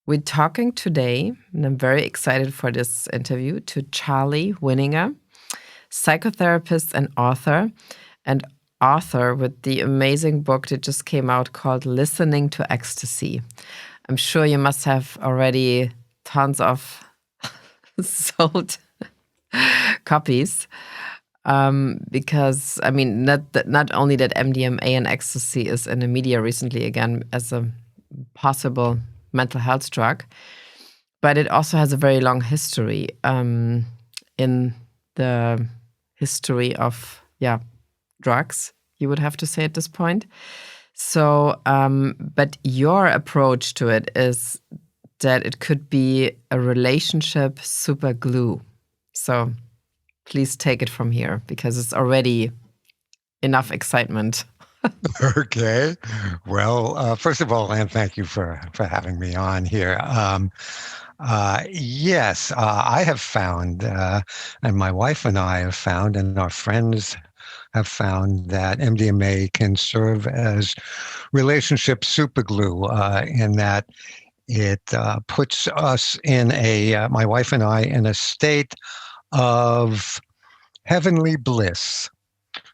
We're talking today, and I'm very excited for this interview, to Charley Wininger, psychotherapist and author with the amazing book that just came out called Listening to Ecstasy. I'm sure you must have already tons of sold copies. Because I mean, not only that MDMA and ecstasy is in the media recently again as a possible mental health drug, but it also has a very long history in the history of drugs, you would have to say at this point. So, but your approach to it is that it could be a relationship super glue. So please take it from here because it's already enough excitement. Okay. Well, first of all, Anne, thank you for having me on here. Yes, I have found, and my wife and I have found, and our friends have found that MDMA can serve as relationship superglue in that it puts us my wife and I, in a state of heavenly bliss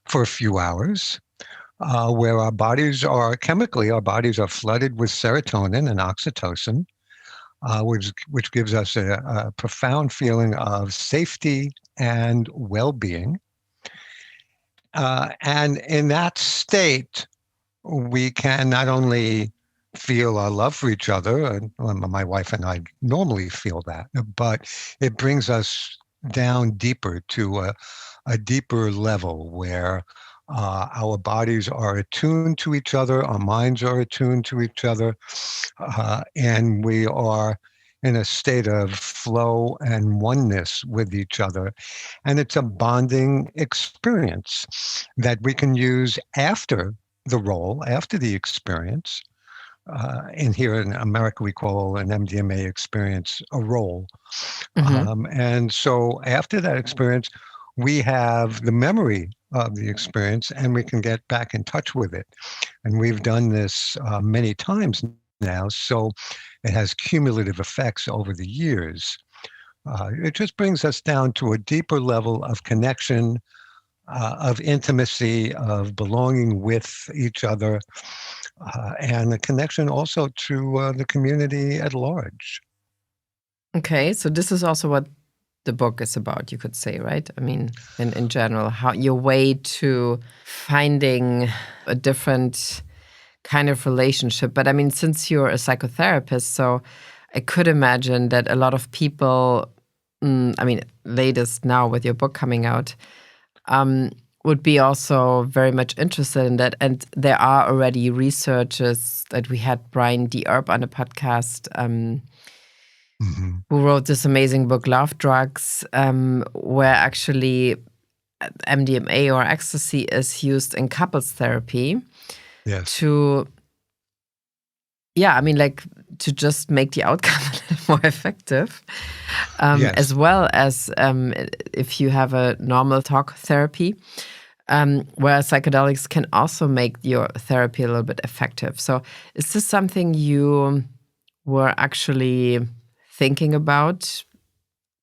for a few hours where our bodies are flooded with serotonin and oxytocin, which gives us a profound feeling of safety and well-being. And in that state, we can not only feel our love for each other, and my wife and I normally feel that, but it brings us down deeper to a deeper level where our bodies are attuned to each other, our minds are attuned to each other, and we are in a state of flow and oneness with each other. And it's a bonding experience that we can use after after the experience. And here in America, we call an MDMA experience a roll. Mm-hmm. And so after that experience, we have the memory of the experience and we can get back in touch with it. And we've done this many times now, so it has cumulative effects over the years. It just brings us down to a deeper level of connection, of intimacy, of belonging with each other, and a connection also to the community at large. Okay, so this is also what the book is about, you could say, right? I mean, in general, how your way to finding a different kind of relationship. But I mean, since you're a psychotherapist, so I could imagine that a lot of people, I mean, latest now with your book coming out, would be also very much interested in that. And there are already researchers that we had Brian D. Earp on a podcast. Mhm. Who wrote this amazing book, Love Drugs, where actually MDMA or ecstasy is used in couples therapy Yes. to, I mean, like to just make the outcome a little more effective, Yes. as well as if you have a normal talk therapy, where psychedelics can also make your therapy a little bit effective. So is this something you were actually thinking about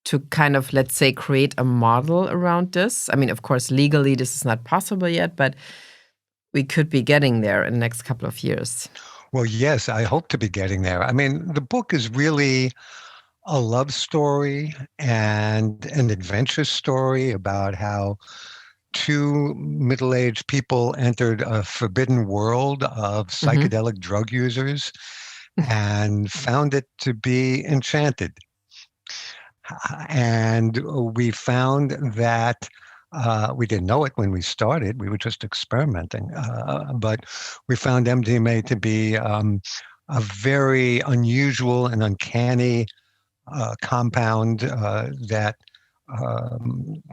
to kind of, let's say, create a model around this? I mean, of course, legally this is not possible yet, but we could be getting there in the next couple of years. Well, yes, I hope to be getting there. I mean, the book is really a love story and an adventure story about how two middle-aged people entered a forbidden world of Hmm. psychedelic drug users and found it to be enchanted. And we found that we didn't know it when we started. We were just experimenting. But we found MDMA to be a very unusual and uncanny compound that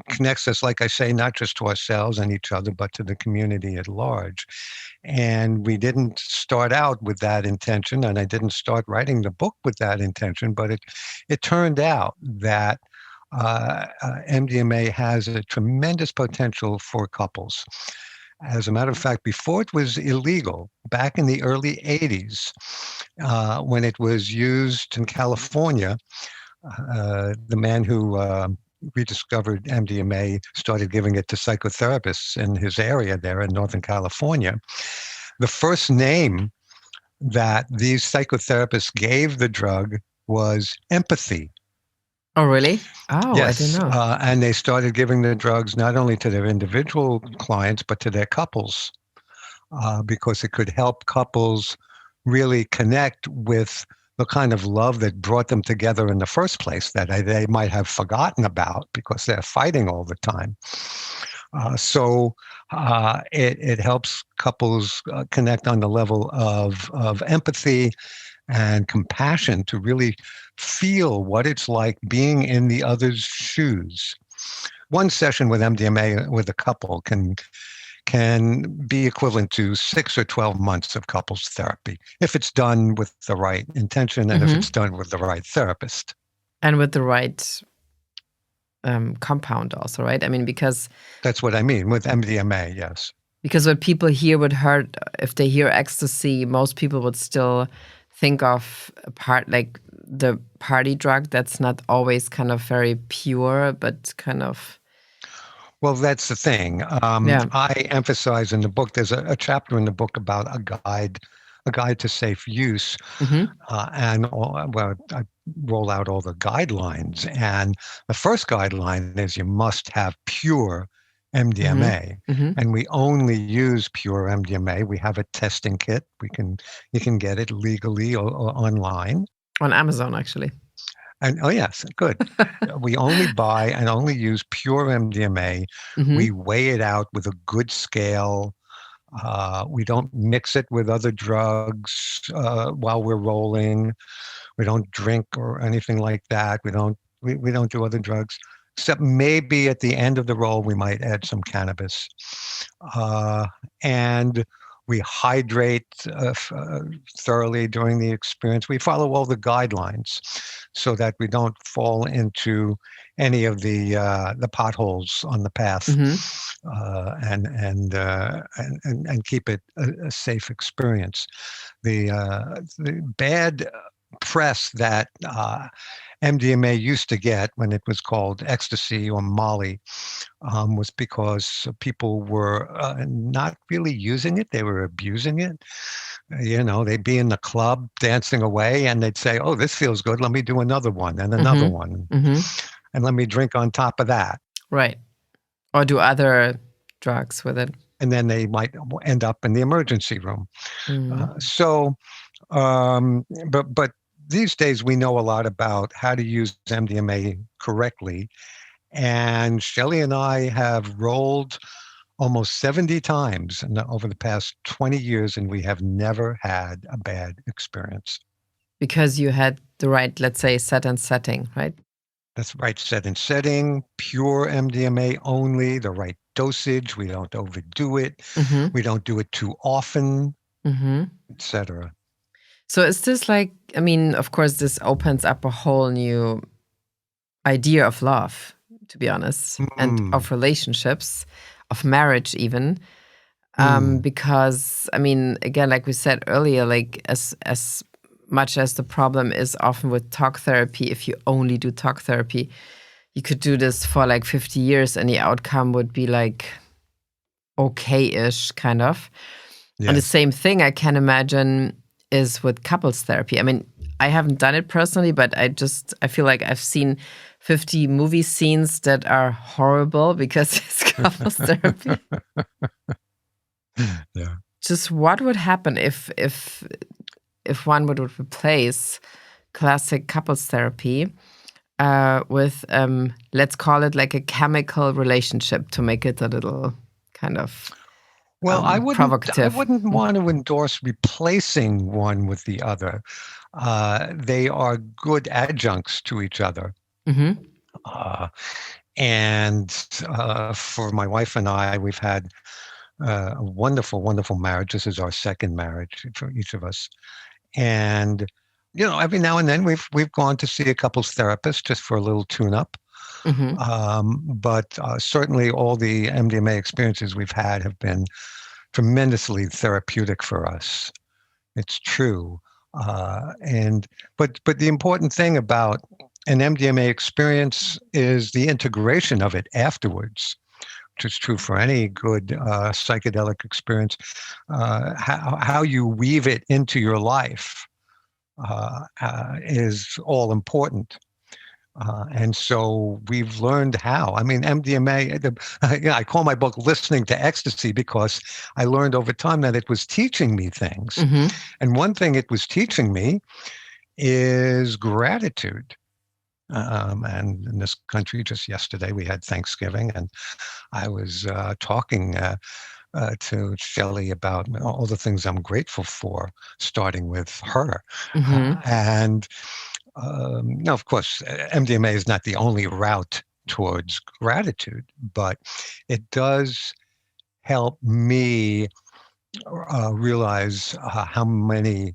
connects us, like I say, not just to ourselves and each other, but to the community at large. And we didn't start out with that intention, and I didn't start writing the book with that intention, but it turned out that MDMA has a tremendous potential for couples. As a matter of fact, before it was illegal, back in the early 80s, when it was used in California, the man who rediscovered MDMA started giving it to psychotherapists in his area there in Northern California. The first name that these psychotherapists gave the drug was empathy. Oh, really? Oh, I didn't Yes, know. and they started giving the drugs not only to their individual clients, but to their couples, because it could help couples really connect with the kind of love that brought them together in the first place that they might have forgotten about because they're fighting all the time. So it helps couples connect on the level of empathy and compassion to really feel what it's like being in the other's shoes. One session with MDMA with a couple can be equivalent to 6 or 12 months of couples therapy if it's done with the right intention and if Hmm. it's done with the right therapist. And with the right compound also, right? I mean, because That's what I mean with MDMA, yes. what people here would heard, if they hear ecstasy, most people would still think of a part like the party drug that's not always kind of very pure, but kind of, Well, that's the thing. yeah. I emphasize in the book, there's a chapter in the book about a guide to safe use. Hmm. Well, I roll out all the guidelines. And the first guideline is you must have pure Hmm. MDMA. Hmm. And we only use pure MDMA. We have a testing kit. You can get it legally or online. On Amazon, actually. And oh yes, good. We only buy and only use pure MDMA. Hmm. We weigh it out with a good scale. We don't mix it with other drugs while we're rolling. We don't drink or anything like that. We don't do other drugs, except maybe at the end of the roll we might add some cannabis. And we hydrate thoroughly during the experience. We follow all the guidelines so that we don't fall into any of the potholes on the path, Hmm. and keep it a safe experience. The bad press that MDMA used to get when it was called ecstasy or Molly was because people were not really using it; they were abusing it. You know, they'd be in the club dancing away, and they'd say, "Oh, this feels good. Let me do another one and another Hmm. one, Hmm. and let me drink on top of that." Right. Or do other drugs with it. And then they might end up in the emergency room. Mm. But these days we know a lot about how to use MDMA correctly. And Shelley and I have rolled almost 70 times over the past 20 years, and we have never had a bad experience. Because you had the right, let's say, set and setting, right? That's right, set and setting, pure MDMA only, the right dosage. We don't overdo it. Hmm. We don't do it too often, Hmm. etc. So is this like, I mean, of course, this opens up a whole new idea of love, to be honest, and Mm, of relationships, of marriage, even. mm, Because I mean, again, like we said earlier, like as much as the problem is often with talk therapy, if you only do talk therapy, you could do this for like 50 years and the outcome would be like okay-ish, kind of. And the yes. same thing I can imagine is with couples therapy. I mean, I haven't done it personally, but I feel like I've seen 50 movie scenes that are horrible because it's couples therapy. Yeah. Just what would happen if one would replace classic couples therapy with let's call it like a chemical relationship to make it a little kind of Well, I provocative. wouldn't want to endorse replacing one with the other. They are good adjuncts to each other. Hmm. Uh, and for my wife and I, we've had a wonderful, wonderful marriage. This is our second marriage for each of us. And, you know, every now and then we've gone to see a couples therapist just for a little tune up. Hmm. But certainly all the MDMA experiences we've had have been tremendously therapeutic for us. It's true. But the important thing about an MDMA experience is the integration of it afterwards, which is true for any good psychedelic experience. How you weave it into your life is all important. And so we've learned how. I mean, MDMA, I call my book Listening to Ecstasy because I learned over time that it was teaching me things. Hmm. And one thing it was teaching me is gratitude. And in this country, just yesterday, we had Thanksgiving, and I was talking to Shelley about all the things I'm grateful for, starting with her. Hmm. And now, of course, MDMA is not the only route towards gratitude, but it does help me realize how many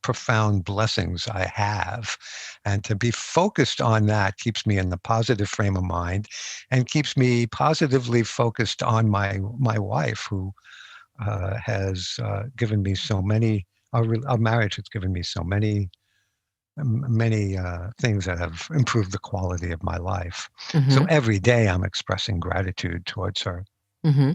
profound blessings I have. And to be focused on that keeps me in the positive frame of mind and keeps me positively focused on my wife, who has given me so many, our marriage has given me so many things that have improved the quality of my life. So Hmm. every day I'm expressing gratitude towards her. Hmm.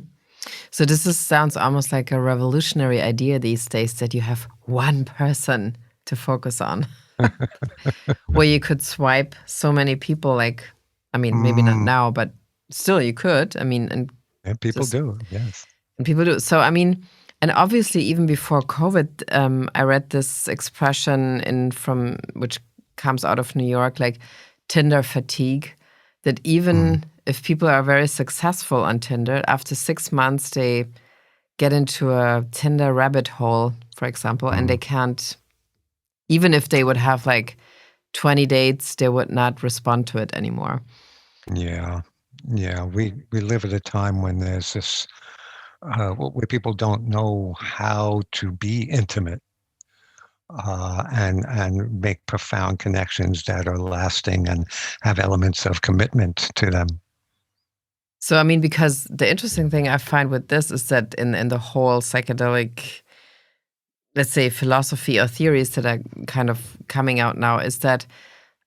So sounds almost like a revolutionary idea these days, that you have one person to focus on, where you could swipe so many people. Like, I mean, maybe not Mm, now, but still you could. I mean, and people just do, yes. and people do. So, I mean, and obviously, even before COVID, I read this expression from which comes out of New York, like Tinder fatigue. That Mm, even if people are very successful on Tinder, after 6 months they get into a Tinder rabbit hole, for example, and they mm. can't. Even if they would have like 20 dates, they would not respond to it anymore. Yeah, yeah. We live at a time when there's this where people don't know how to be intimate and make profound connections that are lasting and have elements of commitment to them. So, I mean, because the interesting thing I find with this is that in the whole psychedelic, let's say, philosophy or theories that are kind of coming out now, is that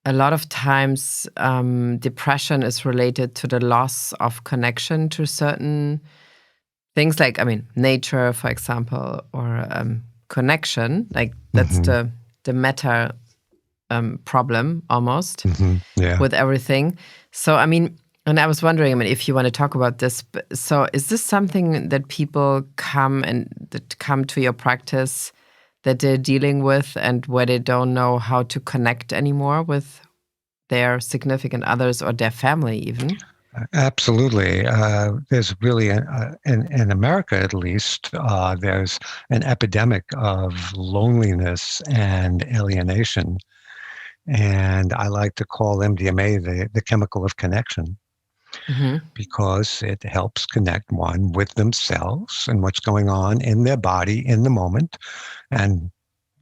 a lot of times depression is related to the loss of connection to certain things, like, I mean, nature, for example, or connection. Like, that's Hmm. the meta problem almost Yeah. with everything. So, I mean, and I was wondering, I mean, if you want to talk about this. So, is this something that people that come to your practice that they're dealing with, and where they don't know how to connect anymore with their significant others or their family, even? Absolutely. There's really, in America at least, there's an epidemic of loneliness and alienation. And I like to call MDMA the chemical of connection Hmm. because it helps connect one with themselves and what's going on in their body in the moment. And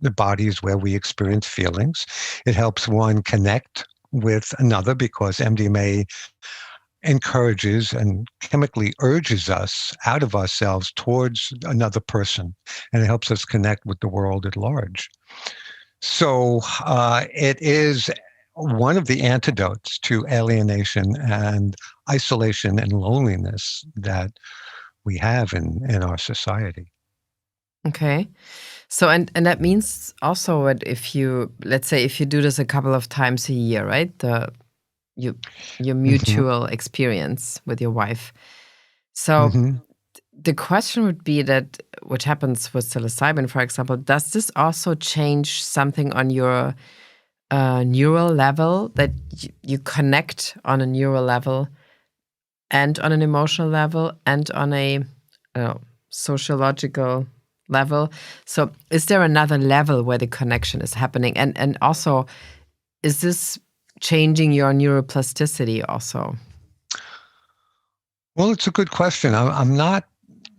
the body is where we experience feelings. It helps one connect with another because MDMA encourages and chemically urges us out of ourselves towards another person, and it helps us connect with the world at large. So it is one of the antidotes to alienation and isolation and loneliness that we have in our society. Okay. So, and that means also that if you, let's say, if you do this a couple of times a year, right? You your Hmm. mutual experience with your wife. So Hmm. the question would be that, what happens with psilocybin, for example, does this also change something on your neural level, that you connect on a neural level and on an emotional level and on a sociological level? So is there another level where the connection is happening? And also, is this changing your neuroplasticity also? Well, it's a good question. I'm not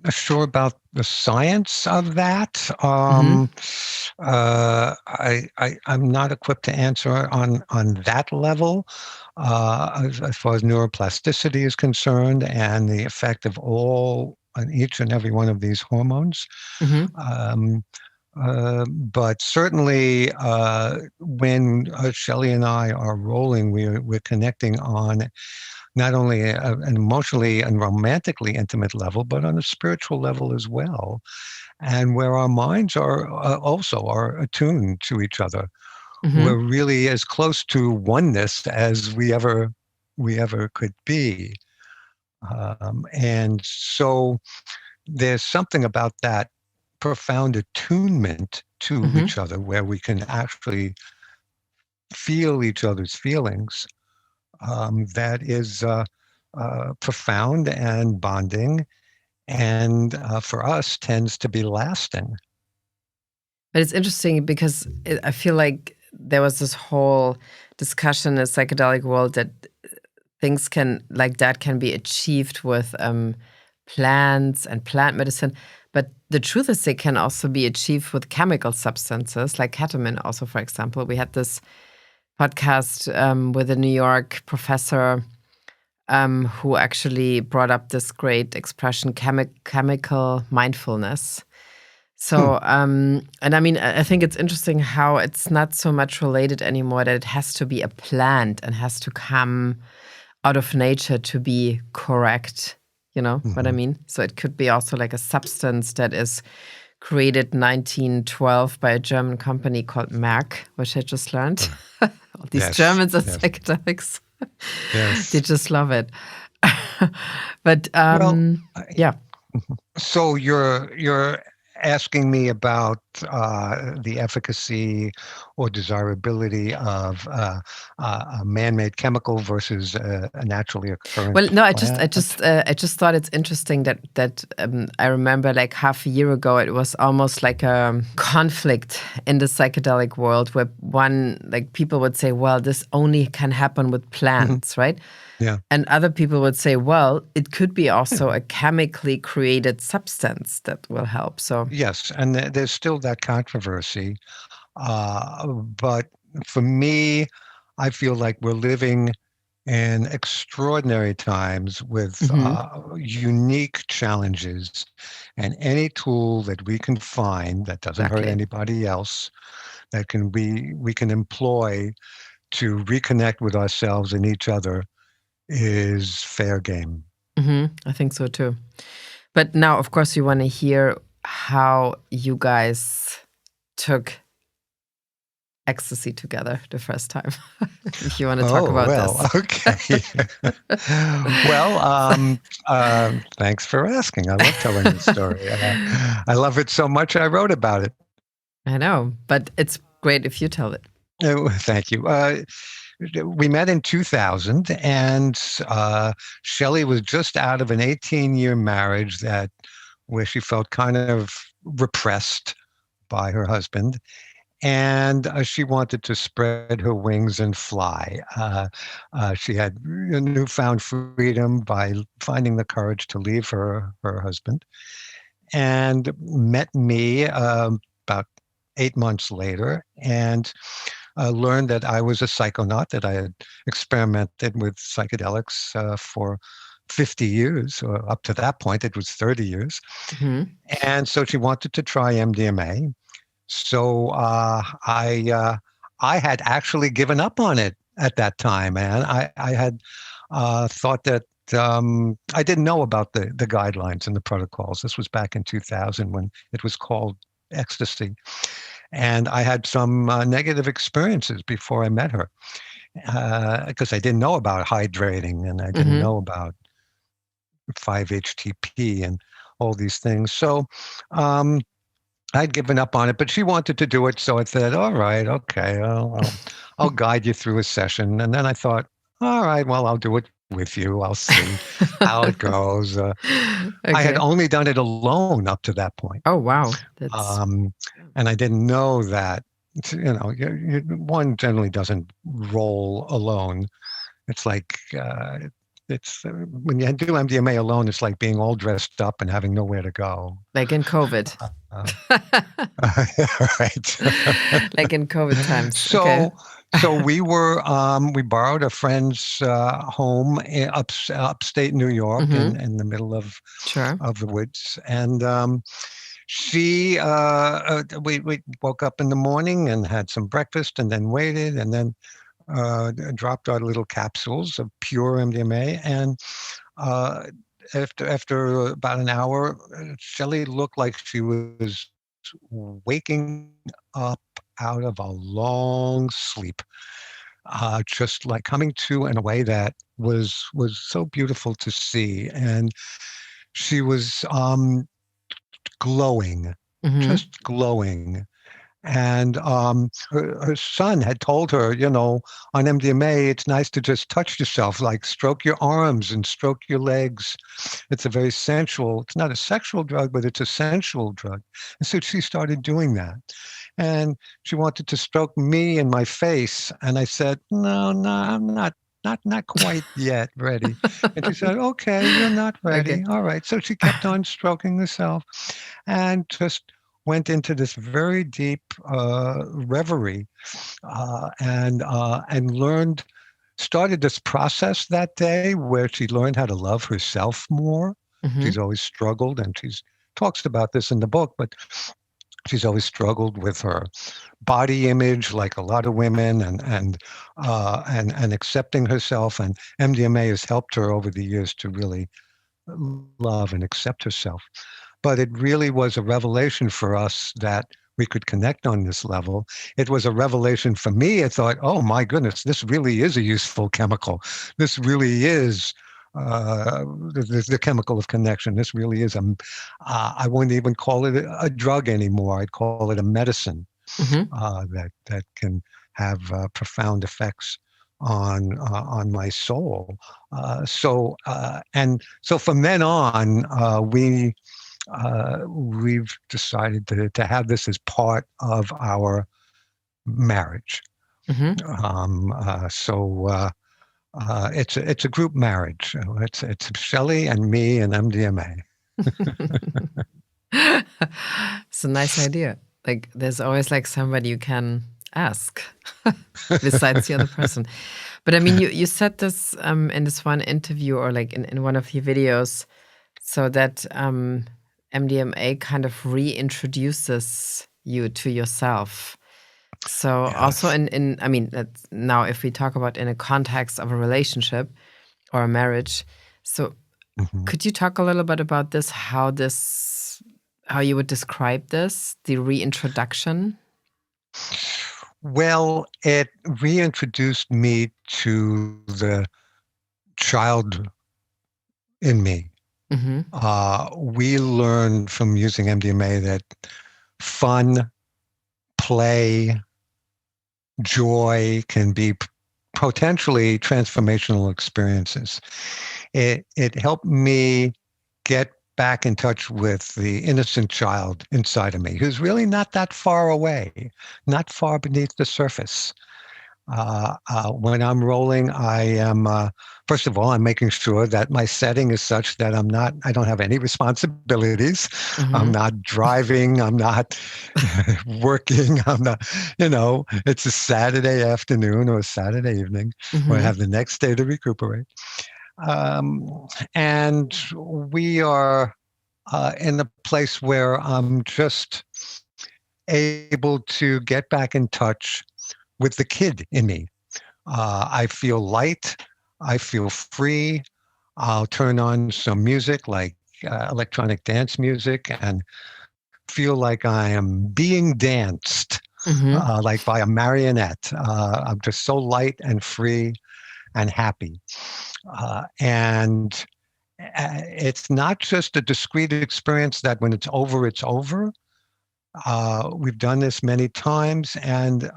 sure about the science of that. Hmm. I'm not equipped to answer on that level. As far as neuroplasticity is concerned and the effect of all on each and every one of these hormones. Mm-hmm. Um, but certainly, when Shelley and I are rolling, we're connecting on not only an emotionally and romantically intimate level, but on a spiritual level as well, and where our minds are also are attuned to each other. Mm-hmm. We're really as close to oneness as we ever could be, and so there's something about that profound attunement to Mm-hmm. each other where we can actually feel each other's feelings, that is profound and bonding, and for us tends to be lasting. But it's interesting because I feel like there was this whole discussion in the psychedelic world that things can like that can be achieved with plants and plant medicine. But the truth is they can also be achieved with chemical substances like ketamine also, for example. We had this podcast with a New York professor who actually brought up this great expression, chemical mindfulness. Hmm. So, and I mean, I think it's interesting how it's not so much related anymore that it has to be a plant and has to come out of nature to be correct. You know what I Mhm. mean? So it could be also like a substance that is created 1912 by a German company called Merck, which I just learned. Uh, All these yes, Germans and yes, psychedelics, they yes. just love it. But Well, yeah. so you're asking me about the efficacy or desirability of a man-made chemical versus a naturally occurring Well, no, plant. I just thought it's interesting that I remember like half a year ago, it was almost like a conflict in the psychedelic world where one like people would say, well, this only can happen with Mhm. plants, right? Yeah. And other people would say, well, it could be Yeah. also a chemically created substance that will help. So, Yes, and there's still that controversy. But for me, I feel like we're living in extraordinary times with hmm, unique challenges, and any tool that we can find that doesn't hurt exactly. anybody else, that can we can employ to reconnect with ourselves and each other is fair game. I think so too. But now, of course, you want to hear how you guys took ecstasy together the first time. If you want to talk Oh, about well, this. okay. Well, thanks for asking. I love telling the story. I love it so much I wrote about it. I know, but it's great if you tell it. Oh, thank you. We met in 2000, and Shelley was just out of an 18-year marriage where she felt kind of repressed by her husband, and she wanted to spread her wings and fly. She had a newfound freedom by finding the courage to leave her husband, and met me about 8 months later, and learned that I was a psychonaut, that I had experimented with psychedelics for 50 years, or up to that point, it was 30 years. Hmm. And so she wanted to try MDMA. So I had actually given up on it at that time, and I had thought that I didn't know about the guidelines and the protocols. This was back in 2000 when it was called ecstasy, and I had some negative experiences before I met her because I didn't know about hydrating and I didn't Hmm. know about 5-HTP and all these things. So um, I'd given up on it, but she wanted to do it. So I said, all right, okay, I'll guide you through a session. And then I thought, all right, well, I'll do it with you. I'll see how it goes. I had Okay. only done it alone up to that point. Oh, wow. That's, Um, and I didn't know that, one generally doesn't roll alone. It's like it's when you do MDMA alone, it's like being all dressed up and having nowhere to go. Like in COVID. Uh, right. Like in COVID times. Okay. So we borrowed a friend's home in upstate New York Mm-hmm. in the middle of Sure. the woods, and we woke up in the morning and had some breakfast, and then waited, and then dropped our little capsules of pure MDMA, and uh, after about an hour, Shelley looked like she was waking up out of a long sleep, just like coming to in a way that was so beautiful to see, and she was glowing, Mm-hmm. just glowing. And her son had told her, on MDMA, it's nice to just touch yourself, like stroke your arms and stroke your legs. It's a very sensual, it's not a sexual drug, but it's a sensual drug. And so she started doing that. And she wanted to stroke me in my face. And I said, no, no, I'm not quite yet ready. And she said, okay, you're not Okay. ready. All right. So she kept on stroking herself and just went into this very deep reverie, and started this process that day where she learned how to love herself more. Mm-hmm. She's always struggled, and she talks about this in the book, but she's always struggled with her body image, like a lot of women, and accepting herself. And MDMA has helped her over the years to really love and accept herself. But it really was a revelation for us that we could connect on this level. It was a revelation for me. I thought, oh my goodness, this really is a useful chemical. This really is the chemical of connection. This really is I wouldn't even call it a drug anymore. I'd call it a medicine Mm-hmm. that can have profound effects on my soul. So from then on, we've decided to have this as part of our marriage. Mm-hmm. It's a group marriage. It's Shelley and me and MDMA. It's a nice idea. Like there's always like somebody you can ask besides the other person. But I mean, you said this in this one interview or like in one of your videos, so that MDMA kind of reintroduces you to yourself. So also Yes. in I mean, now if we talk about in a context of a relationship or a marriage, so Mhm. could you talk a little bit about this? How you would describe this, the reintroduction? Well, it reintroduced me to the child in me. Mm-hmm. We learned from using MDMA that fun, play, joy can be potentially transformational experiences. It helped me get back in touch with the innocent child inside of me, who's really not that far away, not far beneath the surface. When I'm rolling, I am, first of all, I'm making sure that my setting is such that I don't have any responsibilities. I'm Mm-hmm. not driving. I'm not working. I'm not, it's a Saturday afternoon or a Saturday evening where I Mm-hmm. have the next day to recuperate. And we are in a place where I'm just able to get back in touch with the kid in me. I feel light. I feel free. I'll turn on some music like electronic dance music and feel like I am being danced, Mm-hmm. like by a marionette. I'm just so light and free and happy. And it's not just a discrete experience that when it's over, it's over. We've done this many times, and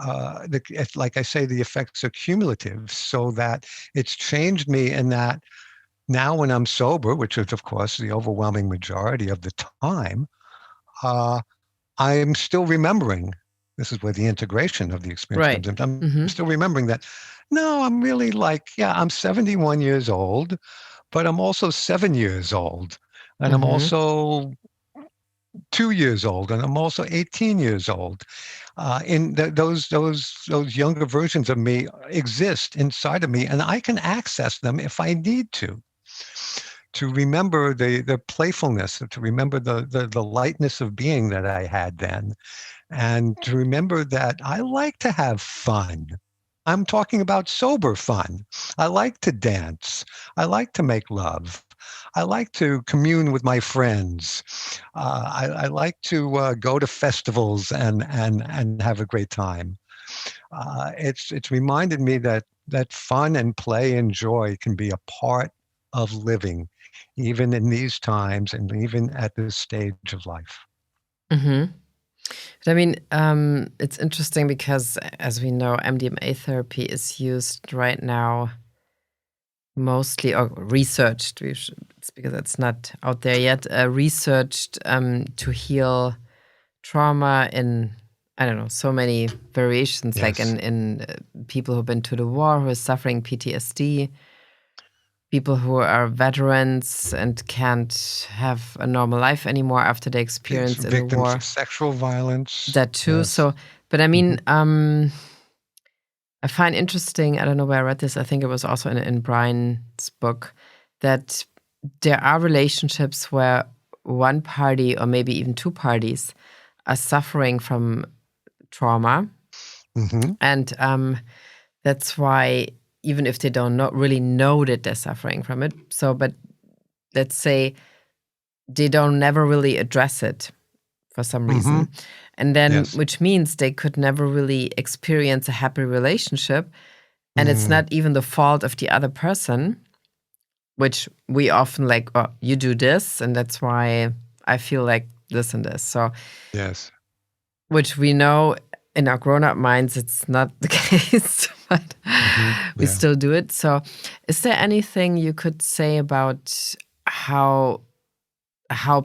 like I say, the effects are cumulative, so that it's changed me in that now when I'm sober, which is, of course, the overwhelming majority of the time, uh, I'm still remembering. This is where the integration of the experience Right. comes in. I'm Mm-hmm. still remembering that, No, I'm really like, yeah, I'm 71 years old, but I'm also 7 years old. And I'm Mm-hmm. also 2 years old, and I'm also 18 years old. Those younger versions of me exist inside of me, and I can access them if I need to remember the playfulness, to remember the lightness of being that I had then, and to remember that I like to have fun. I'm talking about sober fun. I like to dance. I like to make love. I like to commune with my friends. I like to go to festivals and have a great time. It's reminded me that fun and play and joy can be a part of living, even in these times and even at this stage of life. Mm-hmm. But I mean, it's interesting because, as we know, MDMA therapy is used right now mostly, or researched. It's because it's not out there yet. Researched to heal trauma in, I don't know, so many variations. Like Yes. in people who've been to the war, who are suffering PTSD, people who are veterans and can't have a normal life anymore after the Yes, experience in the victims of war. sexual violence. That too. Yes. So, but I mean, Hmm. I find interesting, I don't know where I read this, I think it was also in Brian's book, that there are relationships where one party or maybe even two parties are suffering from trauma. Hmm. And that's why, even if they don't really know that they're suffering from it, so, but let's say they don't never really address it for some Hmm. reason. And then, Yes. which means they could never really experience a happy relationship. And it's Mm. not even the fault of the other person, which we often like, oh, you do this, and that's why I feel like this and this. So, Yes. which we know in our grown up minds, it's not the case, but Hmm. we Yeah. still do it. So, is there anything you could say about how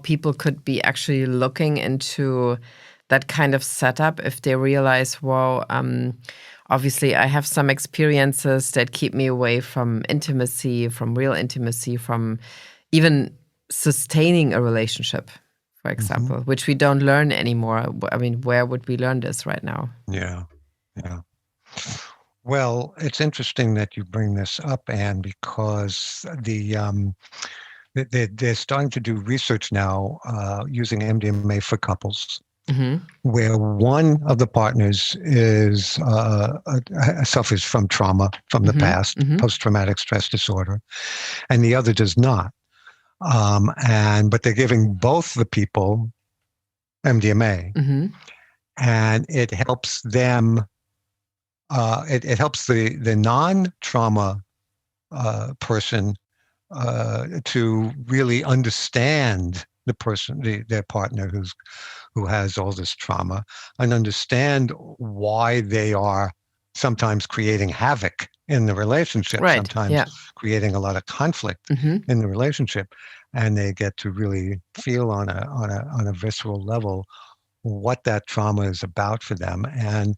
people could be actually looking into that kind of setup if they realize, well, obviously I have some experiences that keep me away from intimacy, from real intimacy, from even sustaining a relationship, for Hmm. example, which we don't learn anymore. I mean, where would we learn this right now? Yeah. Yeah. Well, it's interesting that you bring this up, Anne, because they're starting to do research now using MDMA for couples, Mm-hmm. where one of the partners suffers from trauma from the Mm-hmm. past, Mm-hmm. post-traumatic stress disorder, and the other does not. But they're giving both the people MDMA, Mm-hmm. and it helps them. It helps the non-trauma person to really understand the person, their partner who has all this trauma, and understand why they are sometimes creating havoc in the relationship, Right. sometimes Yeah. creating a lot of conflict Mm-hmm. in the relationship, and they get to really feel on a visceral level what that trauma is about for them, and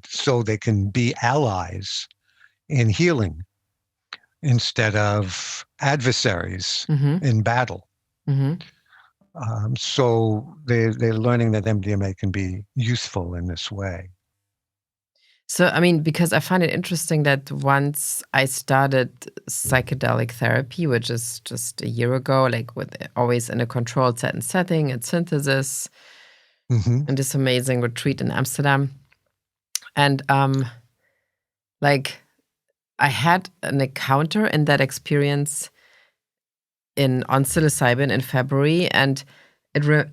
so they can be allies in healing instead of adversaries Mm-hmm. in battle. Mm-hmm. So they're learning that MDMA can be useful in this way. So, I mean, because I find it interesting that once I started psychedelic therapy, which is just a year ago, like with always in a controlled setting at Synthesis, Hmm. in this amazing retreat in Amsterdam. And like I had an encounter in that experience on psilocybin in February, and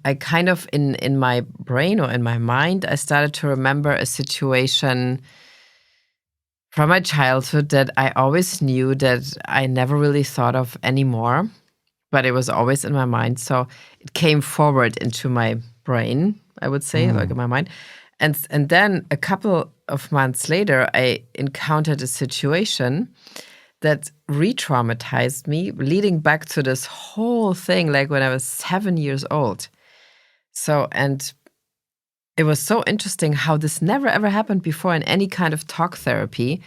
I kind of in my brain or in my mind, I started to remember a situation from my childhood that I always knew that I never really thought of anymore, but it was always in my mind. So it came forward into my brain, I would say, like Mm. in my mind. And then a couple of months later, I encountered a situation that re-traumatized me, leading back to this whole thing, like when I was 7 years old. So, and it was so interesting how this never ever happened before in any kind of talk therapy.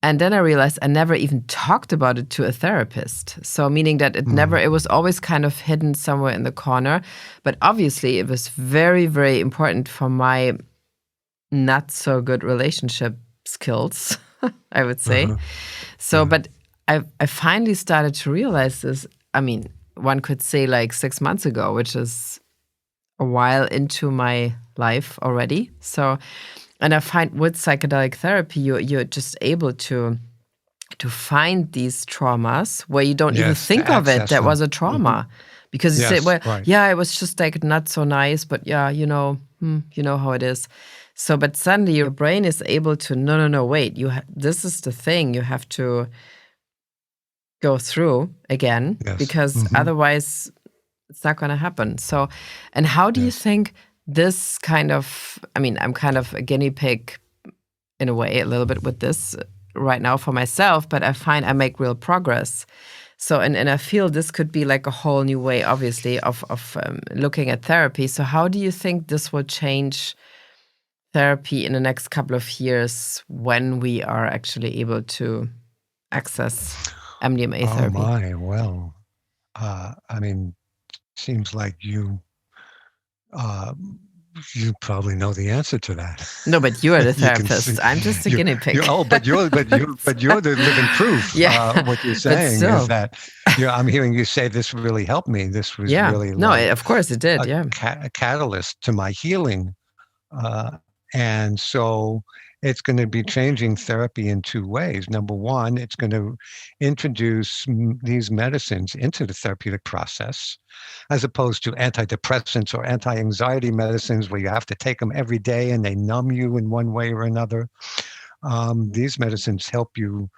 And then I realized I never even talked about it to a therapist. So meaning that it was always kind of hidden somewhere in the corner. But obviously it was very, very important for my not so good relationship skills, I would say. Uh-huh. So, but I finally started to realize this. I mean, one could say like 6 months ago, which is a while into my life already. So, and I find with psychedelic therapy, you're just able to find these traumas where you don't even Yes, to think of it access that was them. a trauma. Because you say, Yes, well, right. yeah, it was just like not so nice, but yeah, you know how it is. So, but suddenly your brain is able to, no, wait, this is the thing you have to go through again, Yes. because otherwise it's not going to happen. So, and how do you Yes. think this kind of, I mean, I'm kind of a guinea pig in a way, a little bit with this right now for myself, but I find I make real progress. So, and I feel this could be like a whole new way, obviously, of looking at therapy. So, how do you think this will change therapy in the next couple of years when we are actually able to access MDMA Oh therapy? my, well, I mean, seems like uh, you probably know the answer to that. No, but you are the You can see therapist. I'm just a you guinea you pig. oh, but you're the living proof. Yeah, What you're but saying is still, that I'm hearing you say this really helped me. This was yeah. really No, like of course it did. Yeah. a catalyst to my healing. Uh, and so it's going to be changing therapy in two ways. Number one, it's going to introduce these medicines into the therapeutic process, as opposed to antidepressants or anti-anxiety medicines where you have to take them every day and they numb you in one way or another. These medicines help you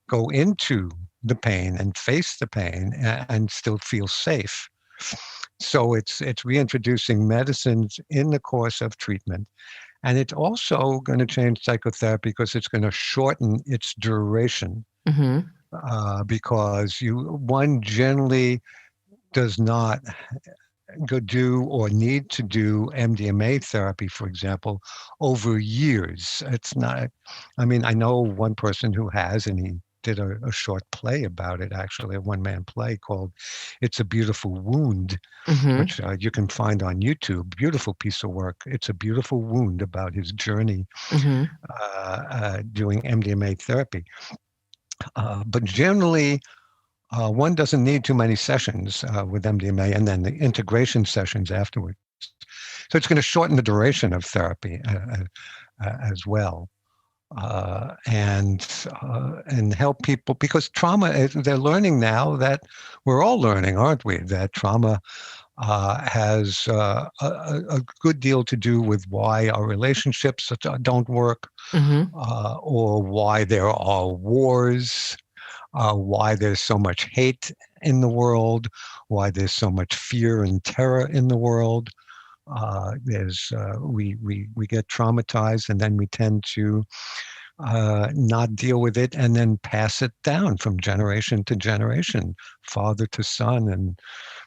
go into the pain and face the pain and still feel safe. So it's reintroducing medicines in the course of treatment. And it's also going to change psychotherapy because it's going to shorten its duration. Mm-hmm. Because one generally does not go do or need to do MDMA therapy, for example, over years. It's not, I mean, I know one person who has, and he did a short play about it, actually, a one-man play called It's a Beautiful Wound, Mm-hmm. which you can find on YouTube. Beautiful piece of work. It's a beautiful wound about his journey Mm-hmm. doing MDMA therapy. But generally, one doesn't need too many sessions with MDMA and then the integration sessions afterwards. So it's going to shorten the duration of therapy as well. And help people because trauma, they're learning now that we're all learning, aren't we? That trauma has a good deal to do with why our relationships don't work, Mm-hmm. or why there are wars, why there's so much hate in the world, why there's so much fear and terror in the world. We get traumatized and then we tend to not deal with it and then pass it down from generation to generation, father to son and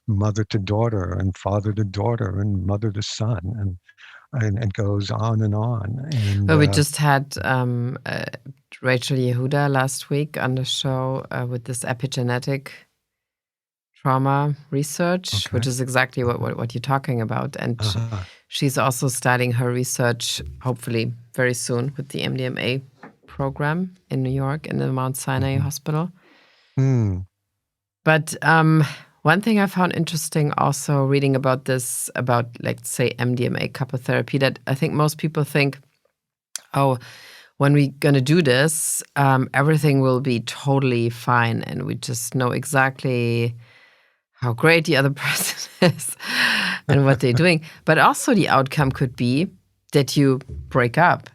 mother to daughter and father to daughter and mother to son and it goes on and on. And Well, we just had Rachel Yehuda last week on the show with this epigenetic trauma research, which okay. is exactly what you're talking about. And Uh-huh. she's also starting her research, hopefully very soon, with the MDMA program in New York in the Mount Sinai Mm-hmm. Hospital. Mm. But one thing I found interesting also reading about this, about like say MDMA couple therapy, that I think most people think, oh, when we're going to do this, everything will be totally fine. And we just know exactly how great the other person is and what they're doing. But also the outcome could be that you break up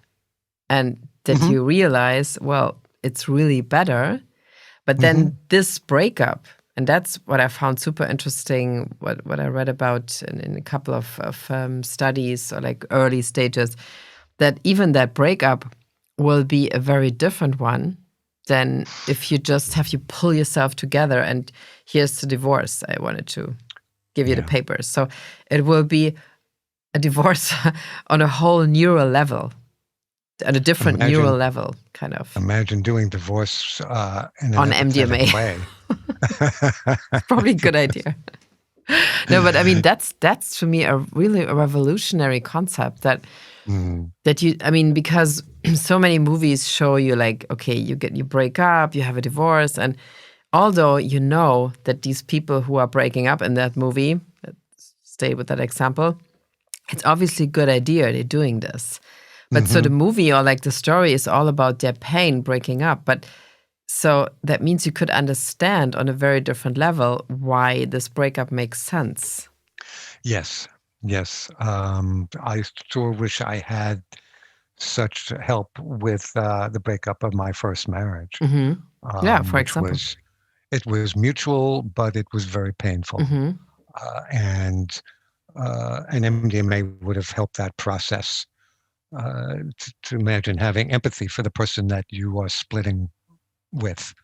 and that Mm-hmm. you realize, well, it's really better. But Mm-hmm. then this breakup, and that's what I found super interesting, what I read about in a couple of studies or like early stages, that even that breakup will be a very different one than if you just have you pull yourself together and here's the divorce. I wanted to give you the Yeah. papers. So it will be a divorce on a whole neural level, at a different neural level, kind of. Imagine doing divorce in an On empathetic MDMA. way. It's probably a good idea. No, but I mean, that's to me a really revolutionary concept that you, I mean, because so many movies show you like, okay, you break up, you have a divorce, and although you know that these people who are breaking up in that movie, let's stay with that example, it's obviously a good idea they're doing this. But so the movie or like the story is all about their pain breaking up. But so that means you could understand on a very different level why this breakup makes sense. Yes, yes. I sure wish I had such help with the breakup of my first marriage, Yeah, for which example. was mutual, but it was very painful. And MDMA would have helped that process. To imagine having empathy for the person that you are splitting with,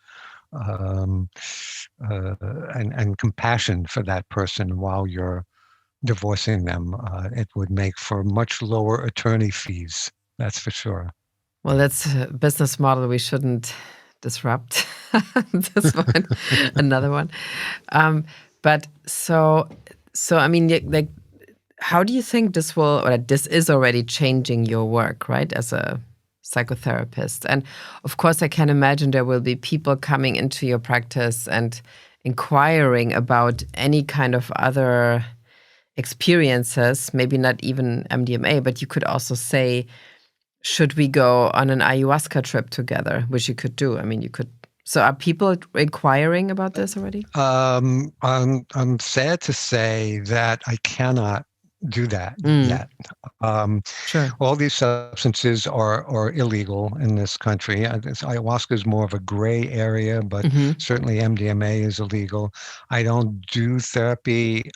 um, and compassion for that person while you're divorcing them. It would make for much lower attorney fees. That's for sure. Well, that's a business model we shouldn't disrupt. This one, another one. But so I mean, like, how do you think this will, or this is already changing your work, right, as a psychotherapist? And of course, I can imagine there will be people coming into your practice and inquiring about any kind of other experiences, maybe not even MDMA, but you could also say, should we go on an ayahuasca trip together, which you could do? I mean, you could. So are people inquiring about this already? I'm sad to say that I cannot do that yet. Sure. All these substances are illegal in this country. Ayahuasca is more of a gray area, but certainly MDMA is illegal. I don't do therapy,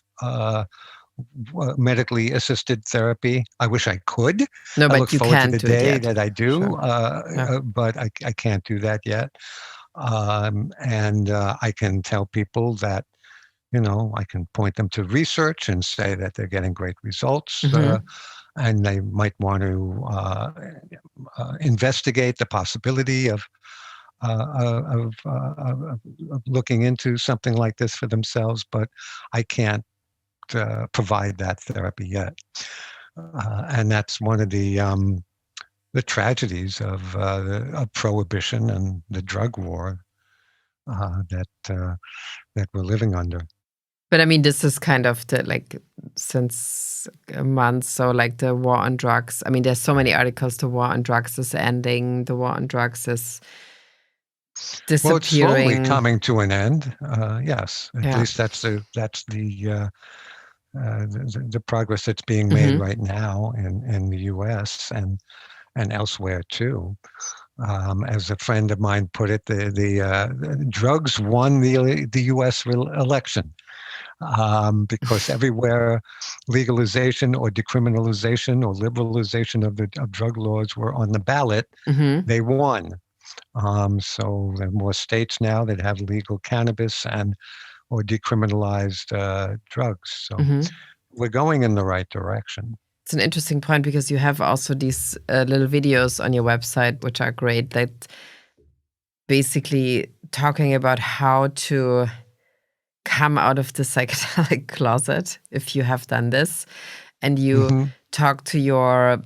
medically assisted therapy. I wish I could. No, I look but you forward to can't the do it day yet. that I do, Sure. Yeah. but I can't do that yet. And I can tell people that, I can point them to research and say that they're getting great results, and they might want to investigate the possibility of looking into something like this for themselves, but I can't provide that therapy yet. And that's one of the tragedies of prohibition and the drug war that we're living under. But I mean, this is kind of the, like, since a month, so like the war on drugs. I mean, there's so many articles. The war on drugs is ending. The war on drugs is Well, it's slowly disappearing. coming to an end. Yes, at Yeah. least that's the progress that's being made right now in the U.S. and elsewhere too. As a friend of mine put it, the drugs won the U.S. election. Because everywhere legalization or decriminalization or liberalization of drug laws were on the ballot, they won. So there are more states now that have legal cannabis or decriminalized drugs. So we're going in the right direction. It's an interesting point because you have also these little videos on your website, which are great, that basically talking about how to come out of the psychedelic closet if you have done this, and you talk to your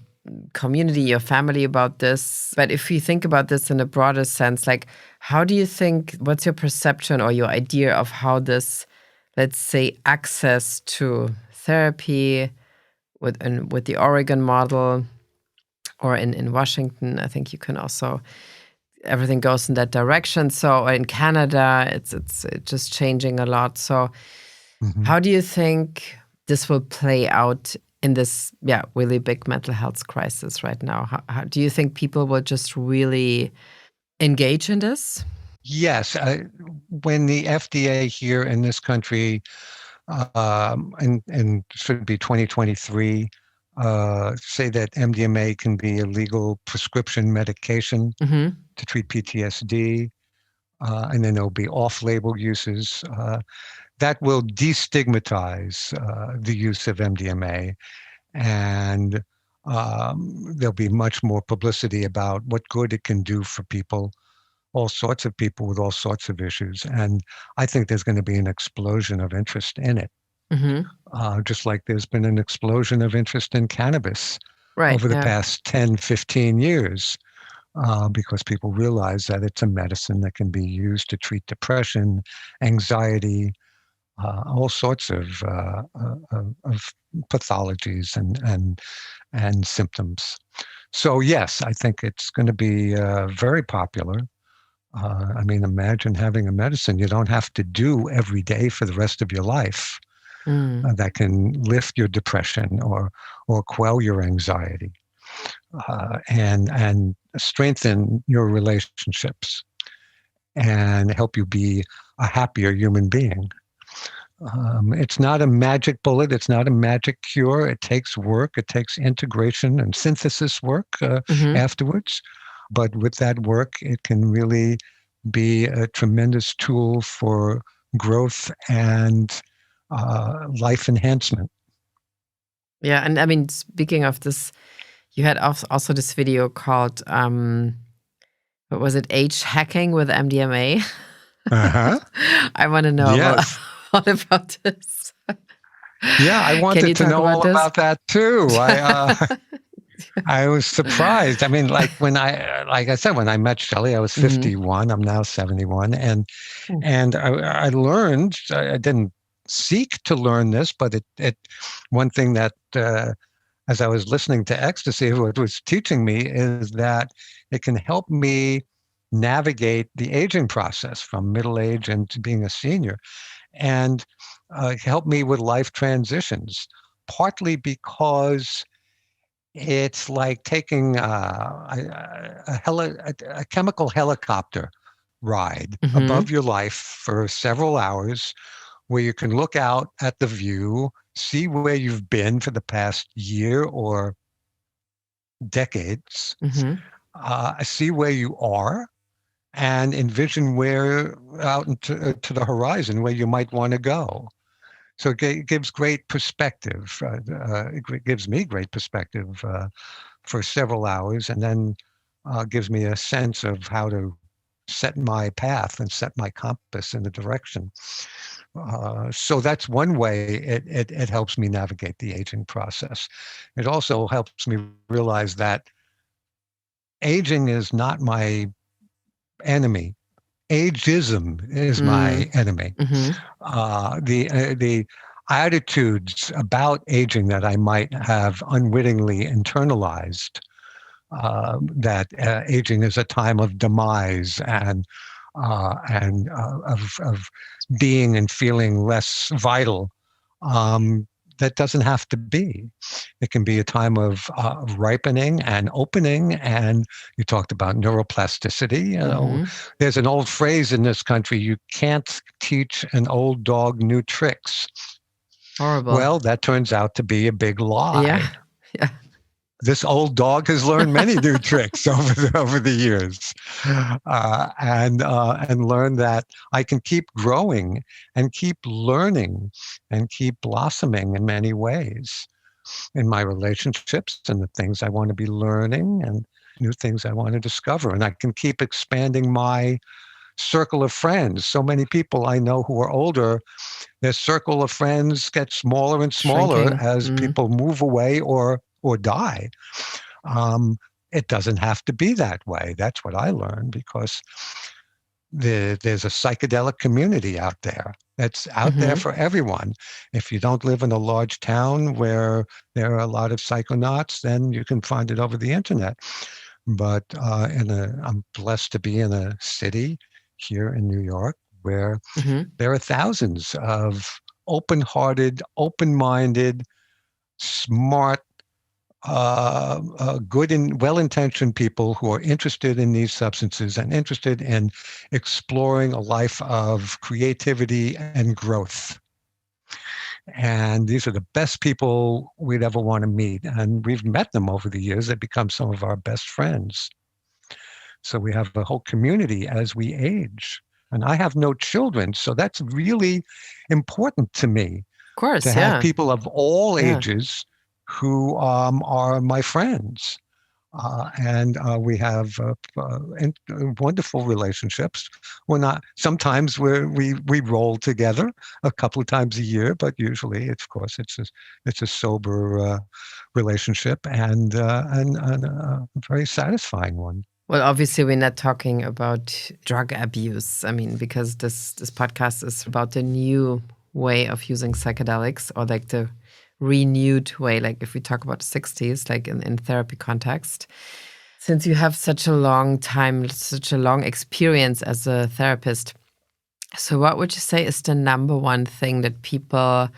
community, your family about this. But if you think about this in a broader sense, like, how do you think, what's your perception or your idea of how this, let's say, access to therapy with the Oregon model, or in Washington, I think you can also, everything goes in that direction. So in Canada, it's just changing a lot. So how do you think this will play out in this, really big mental health crisis right now? How do you think people will just really engage in this? Yes. When the FDA here in this country, and should be 2023, say that MDMA can be a legal prescription medication to treat PTSD, and then there'll be off-label uses. That will destigmatize the use of MDMA and there'll be much more publicity about what good it can do for people, all sorts of people with all sorts of issues. And I think there's going to be an explosion of interest in it, Mm-hmm. just like there's been an explosion of interest in cannabis Right. over the Yeah. past 10, 15 years, because people realize that it's a medicine that can be used to treat depression, anxiety, all sorts of pathologies and symptoms. So yes, I think it's going to be very popular. I mean, imagine having a medicine you don't have to do every day for the rest of your life, Mm. that can lift your depression or quell your anxiety, and strengthen your relationships and help you be a happier human being. It's not a magic bullet. It's not a magic cure. It takes work. It takes integration and synthesis work Mm-hmm. afterwards. But with that work, it can really be a tremendous tool for growth and life enhancement. Yeah. And I mean, speaking of this, you had also this video called what was it? Age hacking with MDMA. Uh-huh. I want to know about Yes. all about this. Yeah, I Can you wanted to talk know about all this? about that too. I was surprised. I mean, like I said, when I met Shelley, I was Mhm. 51. I'm now 71, and Mm. and I learned. I didn't seek to learn this, but it one thing that as I was listening to ecstasy, what was teaching me is that it can help me navigate the aging process from middle age into being a senior, and help me with life transitions. Partly because it's like taking a chemical helicopter ride above Mhm. your life for several hours, where you can look out at the view, see where you've been for the past year or decades, Mhm. see where you are, and envision where out into to the horizon where you might want to go. So it gives great perspective. It gives me great perspective for several hours, and then gives me a sense of how to set my path and set my compass in the direction. So that's one way it helps me navigate the aging process. It also helps me realize that aging is not my enemy. Ageism is my Mm. enemy. Mhm. The attitudes about aging that I might have unwittingly internalized, that aging is a time of demise and of being and feeling less vital. Um, that doesn't have to be. It can be a time of ripening and opening. And you talked about neuroplasticity. You know, Mhm. there's an old phrase in this country: "You can't teach an old dog new tricks." Horrible. Well, that turns out to be a big Yeah. lie. Yeah. This old dog has learned many new tricks over the years, and learned that I can keep growing and keep learning and keep blossoming in many ways in my relationships and the things I want to be learning and new things I want to discover. And I can keep expanding my circle of friends. So many people I know who are older, their circle of friends gets smaller and smaller Shrinking. as Mm. people move away or die. um, it doesn't have to be that way. That's what I learned, because there's a psychedelic community out there. That's out there Mhm. for everyone. If you don't live in a large town where there are a lot of psychonauts, then you can find it over the internet. But I'm blessed to be in a city here in New York where Mhm. there are thousands of open-hearted, open-minded, smart, good and well-intentioned people who are interested in these substances and interested in exploring a life of creativity and growth. And these are the best people we'd ever want to meet. And we've met them over the years. They've become some of our best friends. So we have a whole community as we age. And I have no children, so that's really important to me, Of to course. have Yeah. people of all Yeah. ages who are my friends. And we have wonderful relationships. We're not. Sometimes we roll together a couple of times a year, but usually, of course, it's a sober relationship and a very satisfying one. Well, obviously, we're not talking about drug abuse. I mean, because this podcast is about the new way of using psychedelics, or like the renewed way. Like if we talk about the 60s, like in therapy context. Since you have such a long time, such a long experience as a therapist, so what would you say is the number one thing that people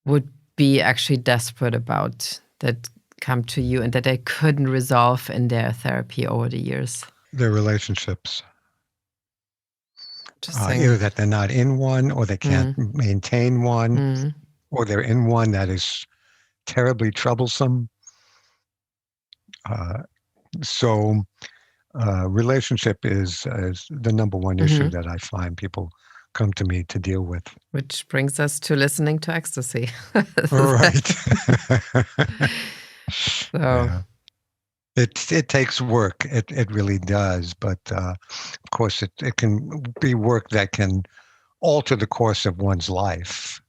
would be actually desperate about, that come to you and that they couldn't resolve in their therapy over the years? Their relationships, Interesting. either that they're not in one, or they can't maintain one, or they're in one that is terribly troublesome. So relationship is the number one issue that I find people come to me to deal with. Which brings us to listening to ecstasy. Right. So Yeah. It takes work. It really does. But of course, it can be work that can alter the course of one's life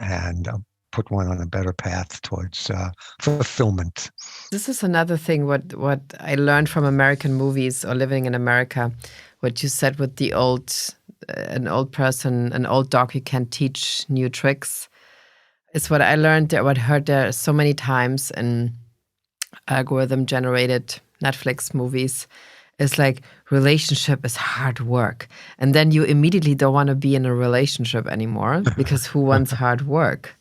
and put one on a better path towards fulfillment. this is another thing what I learned from American movies or living in America. What you said with the an old person, an old dog who can teach new tricks, is what I learned there, what I heard there so many times in algorithm generated Netflix movies. Is like, relationship is hard work. And then you immediately don't want to be in a relationship anymore, because who wants hard work?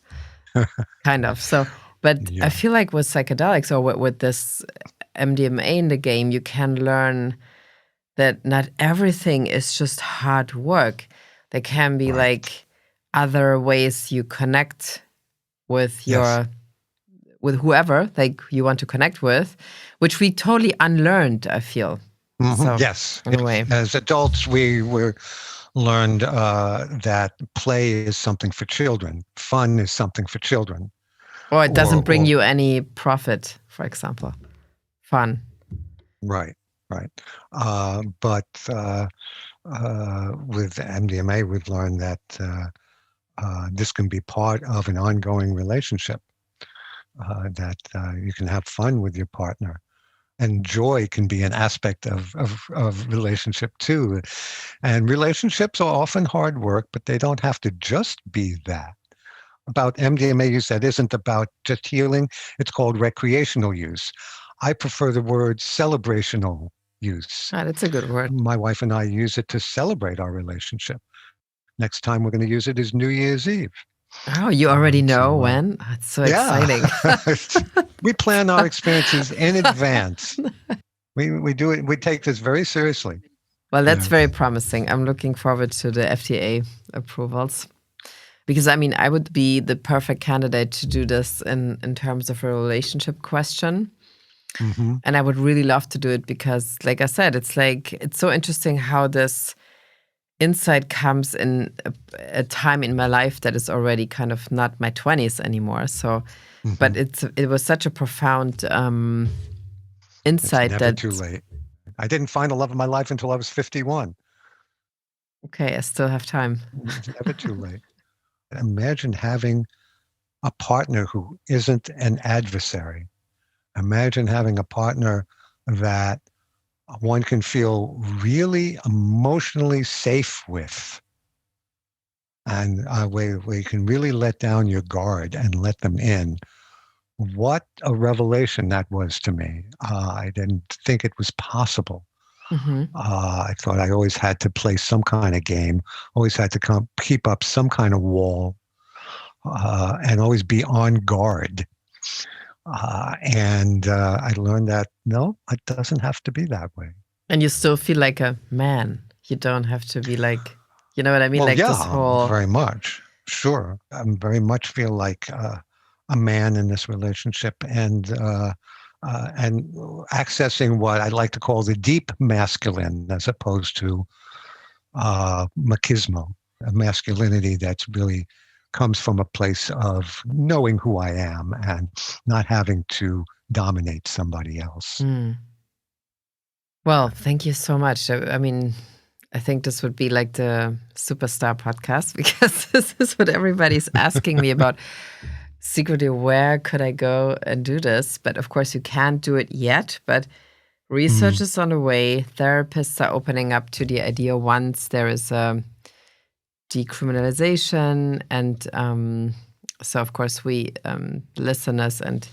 Kind of. So, but Yeah. I feel like with psychedelics or with this MDMA in the game, you can learn that not everything is just hard work. There can be like other ways you connect with with whoever like you want to connect with, which we totally unlearned, I feel. So, Yes. in a way. As adults, we learned that play is something for children. Fun is something for children. Or it doesn't bring or- you any profit, for example. Fun. Right. But with MDMA, we've learned that this can be part of an ongoing relationship, that you can have fun with your partner. And joy can be an aspect of relationship too. And relationships are often hard work, but they don't have to just be that. About MDMA use, that isn't about just healing. It's called recreational use. I prefer the word celebrational use. Ah, that's a good word. My wife and I use it to celebrate our relationship. Next time we're going to use it is New Year's Eve. Oh, you already know when? Oh, it's so exciting. We plan our experiences in advance. We do it. We take this very seriously. Well, that's very promising. I'm looking forward to the FDA approvals. Because, I mean, I would be the perfect candidate to do this in terms of a relationship question. Mm-hmm. And I would really love to do it because, like I said, it's so interesting how this insight comes in a time in my life that is already kind of not my 20s anymore. So, but it was such a profound insight. It's never too late. I didn't find the love of my life until I was 51. Okay, I still have time. It's never too late. Imagine having a partner who isn't an adversary. Imagine having a partner that one can feel really emotionally safe with, and where you can really let down your guard and let them in. What a revelation that was to me. I didn't think it was possible. I thought I always had to play some kind of game, always had to keep up some kind of wall, and always be on guard. And I learned that, no, it doesn't have to be that way. And you still feel like a man. You don't have to be like, you know what I mean? Well, like yeah, this whole... very much. Sure. I very much feel like a man in this relationship, and accessing what I like to call the deep masculine, as opposed to machismo, a masculinity that's really comes from a place of knowing who I am and not having to dominate somebody else. Well, thank you so much. I mean, I think this would be like the superstar podcast because this is what everybody's asking me about. Secretly, where could I go and do this? But of course, you can't do it yet. But research is on the way. Therapists are opening up to the idea once there is a decriminalization. And so, of course, we listeners and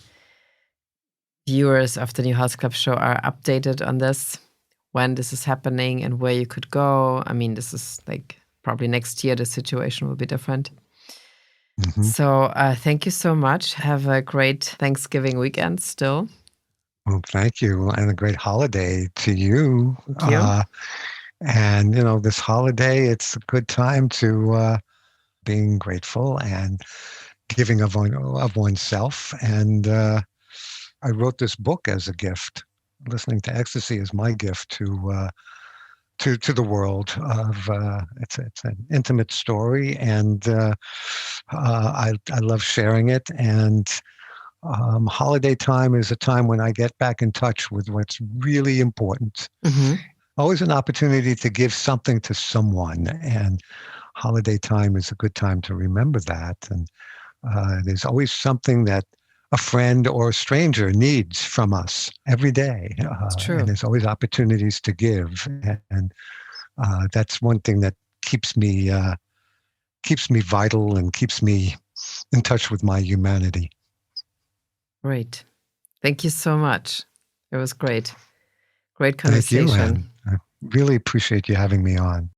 viewers of the New Health Club show are updated on this, when this is happening and where you could go. I mean, this is like probably next year, the situation will be different. So thank you so much. Have a great Thanksgiving weekend still. Well, thank you. And a great holiday to you. Thank you. And, this holiday, it's a good time to being grateful and giving of oneself. And I wrote this book as a gift. Listening to ecstasy is my gift to the world. It's an intimate story, and I love sharing it. And holiday time is a time when I get back in touch with what's really important. Always an opportunity to give something to someone, and holiday time is a good time to remember that. And there's always something that a friend or a stranger needs from us every day. It's true. And there's always opportunities to give. And that's one thing that keeps me vital and keeps me in touch with my humanity. Great. Thank you so much. It was great. Great conversation. Thank you, and I really appreciate you having me on.